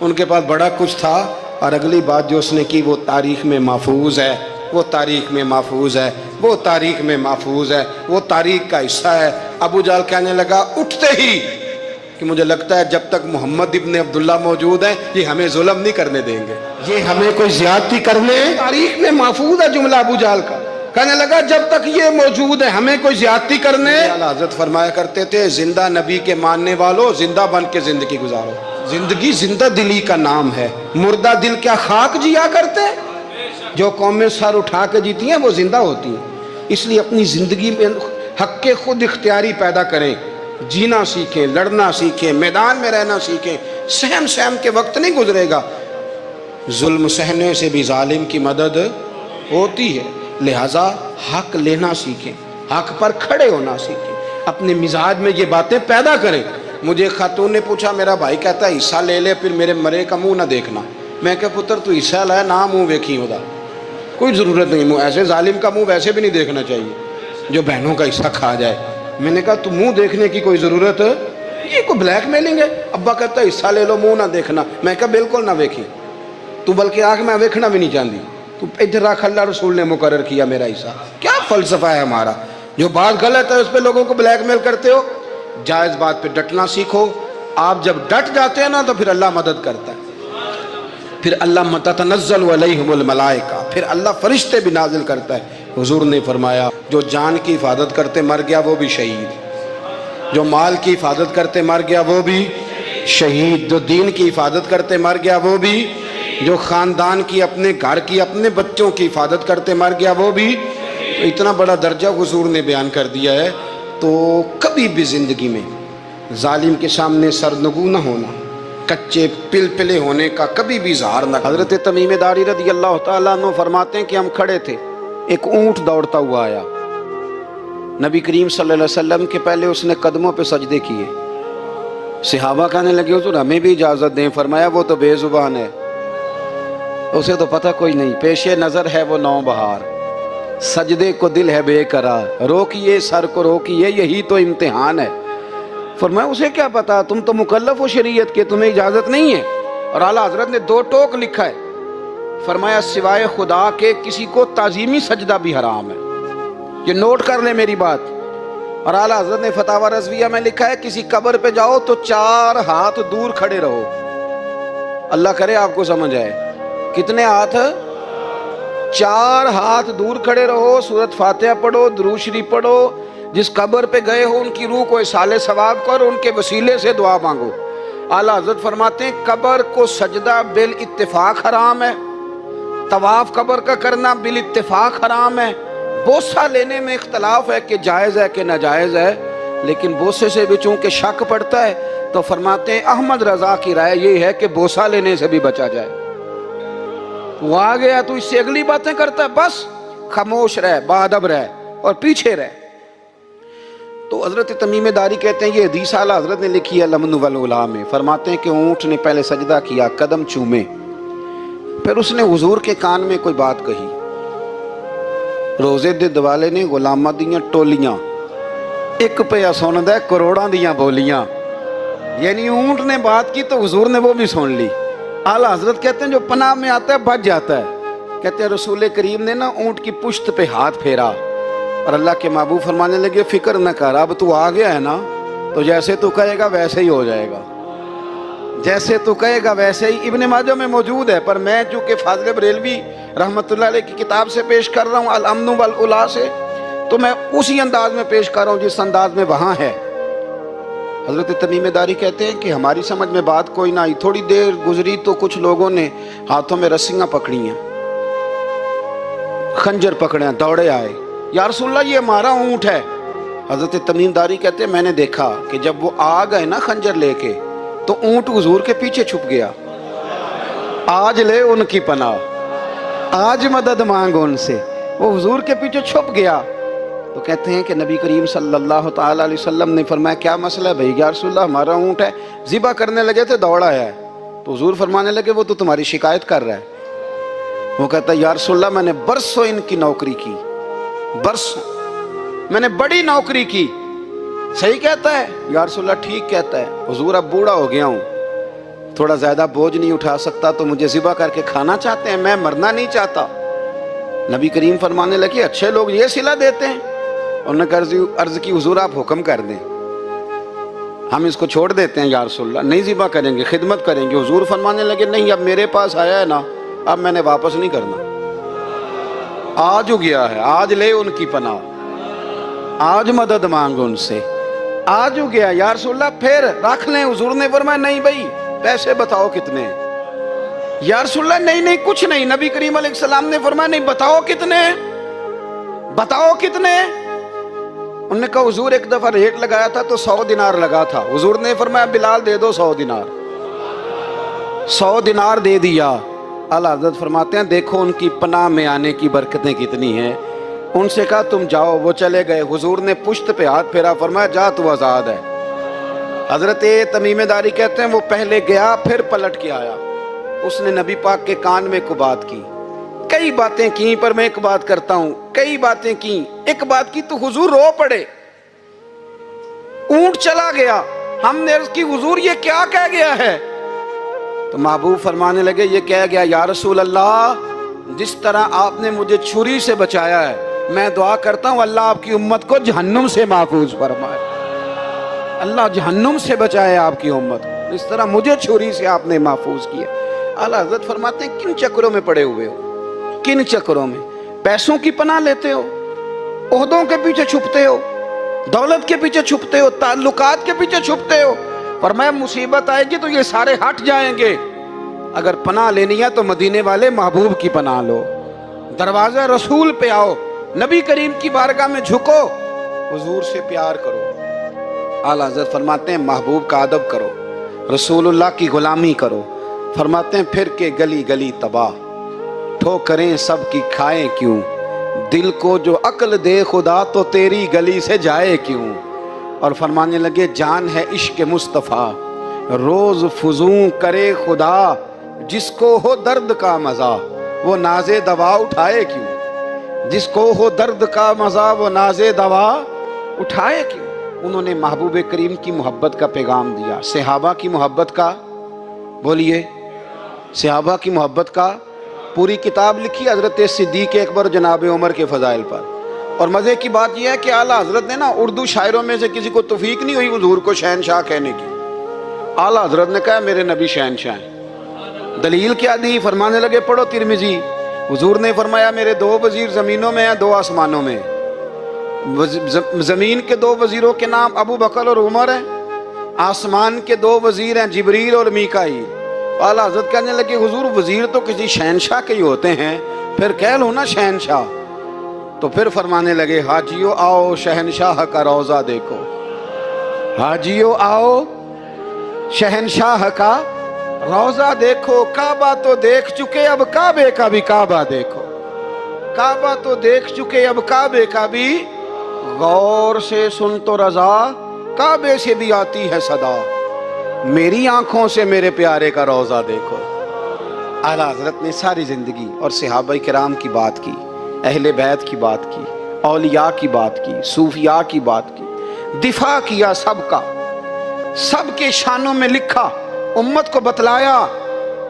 ان کے پاس بڑا کچھ تھا، اور اگلی بات جو اس نے کی وہ تاریخ میں محفوظ ہے، وہ تاریخ میں محفوظ ہے، وہ تاریخ میں محفوظ ہے، وہ تاریخ کا حصہ ہے۔ ابو جہل کہنے لگا اٹھتے ہی کہ مجھے لگتا ہے جب تک محمد ابن عبداللہ موجود ہیں یہ ہمیں ظلم نہیں کرنے دیں گے، یہ ہمیں کوئی زیادتی کرنے، تاریخ میں محفوظ ہے جملہ ابو جہل کا۔ کہنے لگا جب تک یہ موجود ہے ہمیں کوئی زیادتی کرنے۔ حضرت فرمایا کرتے تھے زندہ نبی کے ماننے والوں زندہ بن کے زندگی گزارو۔ زندگی زندہ دلی کا نام ہے، مردہ دل کیا خاک جیا کرتے؟ جو قومیں سر اٹھا کے جیتی ہیں وہ زندہ ہوتی ہیں۔ اس لیے اپنی زندگی میں حق کے خود اختیاری پیدا کریں، جینا سیکھیں، لڑنا سیکھیں، میدان میں رہنا سیکھیں۔ سہم سہم کے وقت نہیں گزرے گا، ظلم سہنے سے بھی ظالم کی مدد ہوتی ہے، لہٰذا حق لینا سیکھیں، حق پر کھڑے ہونا سیکھیں، اپنے مزاج میں یہ باتیں پیدا کریں۔ مجھے خاتون نے پوچھا، میرا بھائی کہتا ہے حصہ لے لے پھر میرے مرے کا منہ نہ دیکھنا۔ میں کہا پتر تو حصہ لائے نہ منہ ویکھی ہوتا، کوئی ضرورت نہیں، منہ ایسے ظالم کا منہ ویسے بھی نہیں دیکھنا چاہیے جو بہنوں کا حصہ کھا جائے۔ میں نے کہا تو منہ دیکھنے کی کوئی ضرورت، یہ کوئی بلیک میلنگ ہے؟ ابا کہتا ہے حصہ لے لو منہ نہ دیکھنا۔ میں کہا بالکل نہ ویکھی، تو بلکہ آنکھ میں ویکھنا بھی نہیں چاہتی، تو ادھر رکھ، اللہ رسول نے مقرر کیا میرا حصہ۔ کیا فلسفہ ہے ہمارا؟ جو بات غلط ہے اس پہ لوگوں کو بلیک میل کرتے ہو، جائز بات پہ ڈٹنا سیکھو۔ آپ جب ڈٹ جاتے ہیں نا تو پھر اللہ مدد کرتا ہے، پھر اللہ تتنزل علیہم الملائکہ، پھر اللہ فرشتے بھی نازل کرتا ہے۔ حضور نے فرمایا جو جان کی حفاظت کرتے مر گیا وہ بھی شہید، جو مال کی حفاظت کرتے مر گیا وہ بھی شہید، جو دین کی حفاظت کرتے مر گیا وہ بھی، جو خاندان کی، اپنے گھر کی، اپنے بچوں کی حفاظت کرتے مر گیا وہ بھی۔ اتنا بڑا درجہ حضور نے بیان کر دیا ہے، تو کبھی بھی زندگی میں ظالم کے سامنے سرنگو نہ ہونا، کچے پلپلے ہونے کا کبھی بھی اظہار نہ۔ حضرت تمیم داری رضی اللہ تعالیٰ عنہ فرماتے ہیں کہ ہم کھڑے تھے، ایک اونٹ دوڑتا ہوا آیا، نبی کریم صلی اللہ علیہ وسلم کے پہلے اس نے قدموں پہ سجدے کیے۔ صحابہ کہنے لگے حضور ہمیں بھی اجازت دیں۔ فرمایا وہ تو بے زبان ہے، اسے تو پتہ کوئی نہیں، پیش نظر ہے وہ نو بہار، سجدے کو دل ہے بے قرار، روکیے سر کو روکیے یہی تو امتحان ہے۔ فرمایا اسے کیا پتا، تم تو مکلف ہو شریعت کے، تمہیں اجازت نہیں ہے۔ اور اعلیٰ حضرت نے 2 ٹوک لکھا ہے، فرمایا سوائے خدا کے کسی کو تعظیمی سجدہ بھی حرام ہے، یہ نوٹ کر لیں میری بات۔ اور اعلیٰ حضرت نے فتاوی رضویہ میں لکھا ہے کسی قبر پہ جاؤ تو 4 ہاتھ دور کھڑے رہو، اللہ کرے آپ کو سمجھ آئے۔ کتنے ہاتھ؟ 4 ہاتھ دور کھڑے رہو، سورۃ فاتحہ پڑھو، درود شریف پڑھو، جس قبر پہ گئے ہو ان کی روح کو اصال ثواب کرو، ان کے وسیلے سے دعا مانگو۔ اعلیٰ حضرت فرماتے ہیں قبر کو سجدہ بالاتفاق حرام ہے، طواف قبر کا کرنا بالاتفاق حرام ہے، بوسہ لینے میں اختلاف ہے کہ جائز ہے کہ ناجائز ہے، لیکن بوسے سے بھی چونکہ شک پڑتا ہے تو فرماتے ہیں احمد رضا کی رائے یہ ہے کہ بوسہ لینے سے بھی بچا جائے۔ وہ آ گیا تو اس سے اگلی باتیں کرتا ہے، بس خاموش رہ، باادب رہ اور پیچھے رہ۔ تو حضرت تمیم داری کہتے ہیں یہ حدیث اعلیٰ حضرت نے لکھی ہے لمن والعلا میں، فرماتے ہیں کہ اونٹ نے پہلے سجدہ کیا، قدم چومے، پھر اس نے حضور کے کان میں کوئی بات کہی، روزے دے دوالے نے غلامہ دیاں ٹولیاں، ایک پیا سن دے کروڑاں دیاں بولیاں، یعنی اونٹ نے بات کی تو حضور نے وہ بھی سن لی۔ اعلیٰ حضرت کہتے ہیں جو پناہ میں آتا ہے بچ جاتا ہے۔ کہتے ہیں رسول کریم نے نا اونٹ کی پشت پہ ہاتھ پھیرا اور اللہ کے محبوب فرمانے لگے فکر نہ کر، اب تو آ گیا ہے نا تو جیسے تو کہے گا ویسے ہی ہو جائے گا، جیسے تو کہے گا ویسے ہی۔ ابن ماجہ میں موجود ہے، پر میں چونکہ فاضل بریلوی رحمۃ اللہ علیہ کی کتاب سے پیش کر رہا ہوں الامن والعلا سے، تو میں اسی انداز میں پیش کر رہا ہوں جس انداز میں وہاں ہے۔ حضرت تمیم داری کہتے ہیں کہ ہماری سمجھ میں بات کوئی نہ آئی، تھوڑی دیر گزری تو کچھ لوگوں نے ہاتھوں میں رسیاں پکڑی ہیں، خنجر پکڑے ہیں، دوڑے آئے، یا رسول اللہ یہ ہمارا اونٹ ہے۔ حضرت تمیم داری کہتے ہیں میں نے دیکھا کہ جب وہ آ گئے نا خنجر لے کے تو اونٹ حضور کے پیچھے چھپ گیا، آج لے ان کی پناہ، آج مدد مانگ ان سے، وہ حضور کے پیچھے چھپ گیا۔ تو کہتے ہیں کہ نبی کریم صلی اللہ تعالیٰ علیہ وسلم نے فرمایا کیا مسئلہ ہے بھائی؟ یا رسول اللہ ہمارا اونٹ ہے، ذبح کرنے لگے تھے دوڑا ہے۔ تو حضور فرمانے لگے وہ تو تمہاری شکایت کر رہا ہے۔ وہ کہتا ہے یا رسول اللہ میں نے برسوں ان کی نوکری کی، برسوں میں نے بڑی نوکری کی۔ صحیح کہتا ہے یا رسول اللہ؟ ٹھیک کہتا ہے حضور، اب بوڑھا ہو گیا ہوں، تھوڑا زیادہ بوجھ نہیں اٹھا سکتا تو مجھے ذبح کر کے کھانا چاہتے ہیں، میں مرنا نہیں چاہتا۔ نبی کریم فرمانے لگے اچھے لوگ یہ صلہ دیتے ہیں؟ انہوں نے عرض کی حضور آپ حکم کر دیں، ہم اس کو چھوڑ دیتے ہیں یا رسول اللہ، نہیں ذبح کریں گے، خدمت کریں گے۔ حضور فرمانے لگے نہیں، اب میرے پاس آیا ہے نا، اب میں نے واپس نہیں کرنا، آج ہو گیا ہے، آج لے ان کی پناہ، آج مدد مانگ ان سے، آج ہو گیا یا رسول اللہ پھر رکھ لیں۔ حضور نے فرمایا نہیں بھائی پیسے بتاؤ کتنے ہیں؟ یا رسول اللہ نہیں کچھ نہیں۔ نبی کریم علیہ السلام نے فرمایا نہیں، بتاؤ کتنے، بتاؤ کتنے۔ انہوں نے کہا حضور ایک دفعہ ریٹ لگایا تھا تو 100 دینار لگا تھا۔ حضور نے فرمایا بلال دے دو 100 دینار، 100 دینار دے دیا۔ اعلیٰ حضرت فرماتے ہیں دیکھو ان کی پناہ میں آنے کی برکتیں کتنی ہیں۔ ان سے کہا تم جاؤ، وہ چلے گئے۔ حضور نے پشت پہ ہاتھ پھیرا، فرمایا جا تو آزاد ہے۔ حضرت تمیم داری کہتے ہیں وہ پہلے گیا پھر پلٹ کے آیا، اس نے نبی پاک کے کان میں کو بات کی، کئی باتیں کی، پر میں ایک بات کرتا ہوں، کئی باتیں کی، ایک بات کی تو حضور رو پڑے۔ اونٹ چلا گیا، ہم نے عرض کی حضور یہ کیا کہہ گیا ہے؟ تو محبوب فرمانے لگے یہ کہہ گیا یا رسول اللہ جس طرح آپ نے مجھے چھری سے بچایا ہے، میں دعا کرتا ہوں اللہ آپ کی امت کو جہنم سے محفوظ فرمائے، اللہ جہنم سے بچائے آپ کی امت کو، اس طرح مجھے چھری سے آپ نے محفوظ کیا۔ اعلیٰ حضرت فرماتے ہیں کن چکروں میں پڑے ہوئے ہو، کن چکروں میں؟ پیسوں کی پناہ لیتے ہو، عہدوں کے پیچھے چھپتے ہو، دولت کے پیچھے چھپتے ہو، تعلقات کے پیچھے چھپتے ہو۔ فرمایا مصیبت آئے گی تو یہ سارے ہٹ جائیں گے، اگر پناہ لینی ہے تو مدینے والے محبوب کی پناہ لو، دروازہ رسول پہ آؤ، نبی کریم کی بارگاہ میں جھکو، حضور سے پیار کرو۔ اعلیٰ حضرت فرماتے ہیں محبوب کا ادب کرو، رسول اللہ کی غلامی کرو۔ فرماتے ہیں پھر کے گلی گلی تباہ، ٹھوکریں سب کی کھائے کیوں، دل کو جو عقل دے خدا تو تیری گلی سے جائے کیوں۔ اور فرمانے لگے جان ہے عشق مصطفیٰ، روز فزوں کرے خدا، جس کو ہو درد کا مزہ وہ ناز دوا اٹھائے کیوں، جس کو ہو درد کا مزہ وہ ناز دوا اٹھائے کیوں۔ انہوں نے محبوب کریم کی محبت کا پیغام دیا، صحابہ کی محبت کا، بولیے صحابہ کی محبت کا پوری کتاب لکھی حضرت صدیق اکبر جناب عمر کے فضائل پر۔ اور مزے کی بات یہ ہے کہ اعلیٰ حضرت نے نا اردو شاعروں میں سے کسی کو توفیق نہیں ہوئی حضور کو شہنشاہ کہنے کی، اعلیٰ حضرت نے کہا میرے نبی شہنشاہ ہیں۔ دلیل کیا دی؟ فرمانے لگے پڑھو ترمذی، حضور نے فرمایا میرے 2 وزیر زمینوں میں ہیں 2 آسمانوں میں، زمین کے 2 وزیروں کے نام ابو بکر اور عمر ہیں، آسمان کے 2 وزیر ہیں جبریل اور میکائیل۔ اعلیٰ حضرت کہنے لگے حضور وزیر تو کسی شہنشاہ کے ہی ہوتے ہیں، پھر کہہ لو نا شہنشاہ۔ تو پھر فرمانے لگے حاجیو آؤ شہنشاہ کا روضہ دیکھو، حاجیو آؤ شہنشاہ کا روضہ دیکھو، کعبہ تو دیکھ چکے اب کعبے کا بھی کعبہ دیکھو، کعبہ تو دیکھ چکے اب کعبے کا بھی، غور سے سن تو رضا کعبے سے بھی آتی ہے صدا، میری آنکھوں سے میرے پیارے کا روضہ دیکھو۔ اعلیٰ حضرت نے ساری زندگی اور صحابہ کرام کی بات کی، اہل بیت کی بات کی، اولیاء کی بات کی، صوفیاء کی بات کی، دفاع کیا سب کا، سب کے شانوں میں لکھا، امت کو بتلایا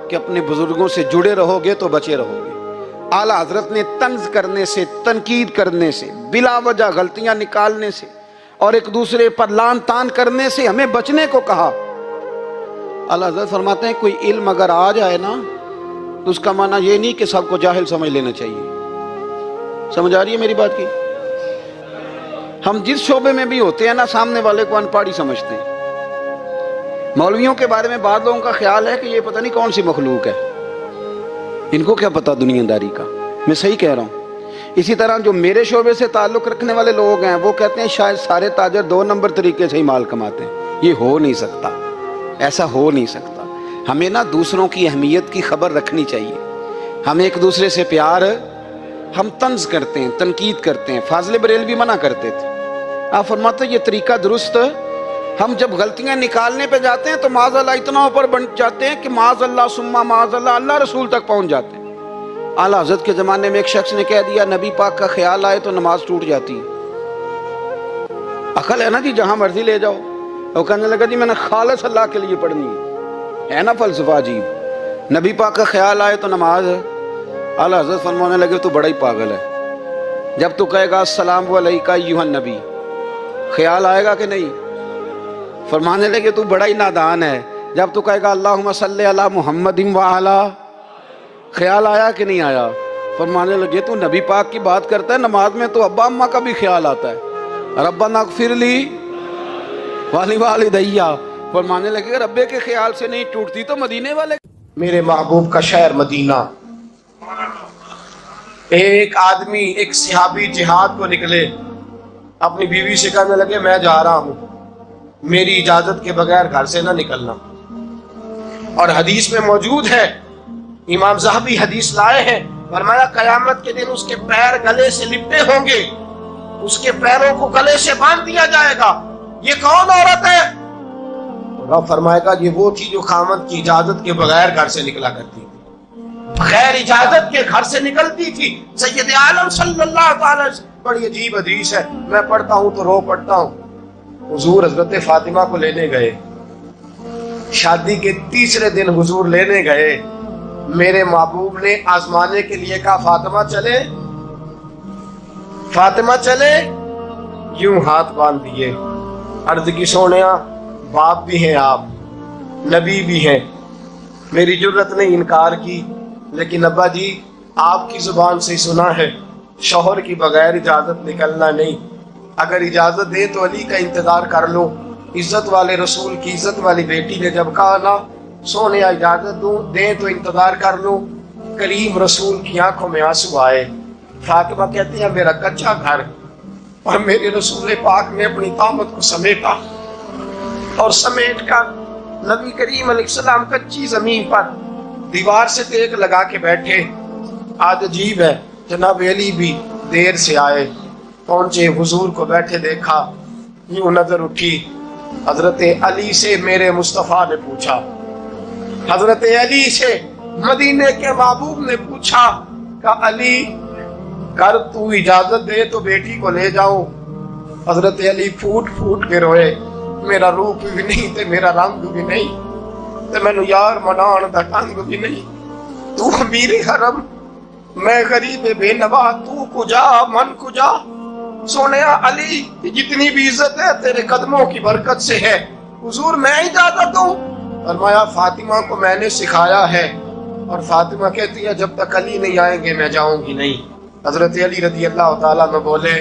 کہ اپنے بزرگوں سے جڑے رہو گے تو بچے رہو گے۔ اعلیٰ حضرت نے طنز کرنے سے، تنقید کرنے سے، بلا وجہ غلطیاں نکالنے سے اور ایک دوسرے پر لان تان کرنے سے ہمیں بچنے کو کہا۔ اعلیٰ حضرت فرماتے ہیں کوئی علم اگر آ جائے نا تو اس کا معنی یہ نہیں کہ سب کو جاہل سمجھ لینا چاہیے۔ سمجھ آ رہی ہے میری بات کی؟ ہم جس شعبے میں بھی ہوتے ہیں نا سامنے والے کو ان پڑھ ہی سمجھتے ہیں۔ مولویوں کے بارے میں بعض لوگوں کا خیال ہے کہ یہ پتہ نہیں کون سی مخلوق ہے، ان کو کیا پتہ دنیا داری کا۔ میں صحیح کہہ رہا ہوں۔ اسی طرح جو میرے شعبے سے تعلق رکھنے والے لوگ ہیں وہ کہتے ہیں شاید سارے تاجر 2 نمبر طریقے سے ہی مال کماتے ہیں۔ یہ ہو نہیں سکتا، ایسا ہو نہیں سکتا۔ ہمیں نا دوسروں کی اہمیت کی خبر رکھنی چاہیے، ہم ایک دوسرے سے پیار، ہم طنز کرتے ہیں، تنقید کرتے ہیں۔ فاضل بریلوی منع کرتے تھے، آپ فرماتے ہیں یہ طریقہ درست، ہم جب غلطیاں نکالنے پہ جاتے ہیں تو معاذ اللہ اتنا اوپر بن جاتے ہیں کہ معاذ اللہ ثم معاذ اللہ اللہ رسول تک پہنچ جاتے ہیں۔ اعلیٰ حضرت کے زمانے میں ایک شخص نے کہہ دیا نبی پاک کا خیال آئے تو نماز ٹوٹ جاتی ہے۔ عقل ہے نا جی، جہاں مرضی لے جاؤ۔ وہ کہنے لگا جی میں نے خالص اللہ کے لیے پڑھنی ہے، ہے نا فلسفہ عجیب. نبی پاک کا خیال آئے تو نماز ہے. اعلیٰ حضرت فرمانے لگے تو بڑا ہی پاگل ہے. جب تو کہے گا السلام علیکہ ایھا النبی، خیال آئے گا کہ نہیں؟ فرمانے لگے تو بڑا ہی نادان ہے. جب تو کہے گا اللہم صلی علی محمد وعلی، خیال آیا کہ نہیں آیا؟ فرمانے لگے تو نبی پاک کی بات کرتا ہے، نماز میں تو ابا اماں کا بھی خیال آتا ہے. ربنا اغفر لی والدیّ. فرمانے لگے ربے کے خیال سے نہیں ٹوٹتی تو مدینے والے. میرے محبوب کا شہر مدینہ. ایک آدمی، ایک صحابی جہاد کو نکلے، اپنی بیوی سے کہنے لگے میں جا رہا ہوں، میری اجازت کے بغیر گھر سے نہ نکلنا. اور حدیث میں موجود ہے، امام ذہبی حدیث لائے ہیں، فرمایا قیامت کے دن اس کے پیر گلے سے لپٹے ہوں گے، اس کے پیروں کو گلے سے باندھ دیا جائے گا. یہ کون عورت ہے؟ رب فرمائے گا یہ وہ تھی جو خامد کی اجازت کے بغیر گھر سے نکلا کرتی تھی، بغیر اجازت کے گھر سے نکلتی تھی. سید عالم صلی اللہ تعالی وسلم، بڑی عجیب حدیث ہے، میں پڑھتا ہوں تو رو پڑھتا ہوں. حضور حضرت فاطمہ کو لینے گئے، شادی کے تیسرے دن حضور لینے گئے. میرے محبوب نے آزمانے کے لیے کہا فاطمہ چلے، فاطمہ چلے. یوں ہاتھ باندھ دیے، عرض کی سونیا باپ بھی ہیں آپ، نبی بھی ہیں، میری جرت نے انکار کی، لیکن ابا جی آپ کی زبان سے سنا ہے شوہر کی بغیر اجازت نکلنا نہیں. اگر اجازت دے تو علی کا انتظار کر لو. عزت والے رسول کی عزت والی بیٹی نے جب کہا نا سونے اجازت دوں دیں تو انتظار کر لو، کریم رسول کی آنکھوں میں آنسو آئے. فاطمہ کہتی ہے میرا کچا گھر اور میرے رسول پاک نے اپنی طامت کو سمیٹا، اور سمیٹ کر نبی کریم علیہ السلام کچی زمین پر دیوار سے دیگ لگا کے بیٹھے. آج عجیب ہے، جناب علی بھی دیر سے آئے، پہنچے، حضور کو بیٹھے دیکھا، یوں نظر اٹھی. حضرت علی سے میرے مصطفیٰ نے پوچھا، حضرت علی سے مدینے کے محبوب نے پوچھا کہ علی کر تو اجازت دے تو بیٹی کو لے جاؤ. حضرت علی پھوٹ پھوٹ کے روئے، میرا روپ بھی نہیں تے میرا رنگ بھی نہیں تے مینوں یار منان دا ٹنگ بھی نہیں. تو امیر حرم، میں غریب بے نوا، تو کجا من کجا. سونیا علی جتنی بھی عزت ہے تیرے قدموں کی برکت سے ہے. حضور میں اجازت دوں؟ فرمایا فاطمہ کو میں نے سکھایا ہے. اور فاطمہ کہتی ہے جب تک علی نہیں آئیں گے میں جاؤں گی نہیں. حضرت علی رضی اللہ تعالیٰ میں بولے،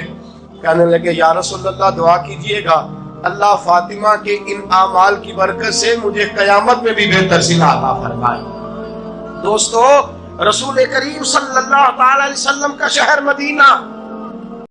کہنے لگے یا رسول اللہ دعا کیجئے گا اللہ فاطمہ کے ان اعمال کی برکت سے مجھے قیامت میں بھی بہتر زنا عطا فرمائے. دوستو، رسول کریم صلی اللہ تعالی علیہ وسلم کا شہر مدینہ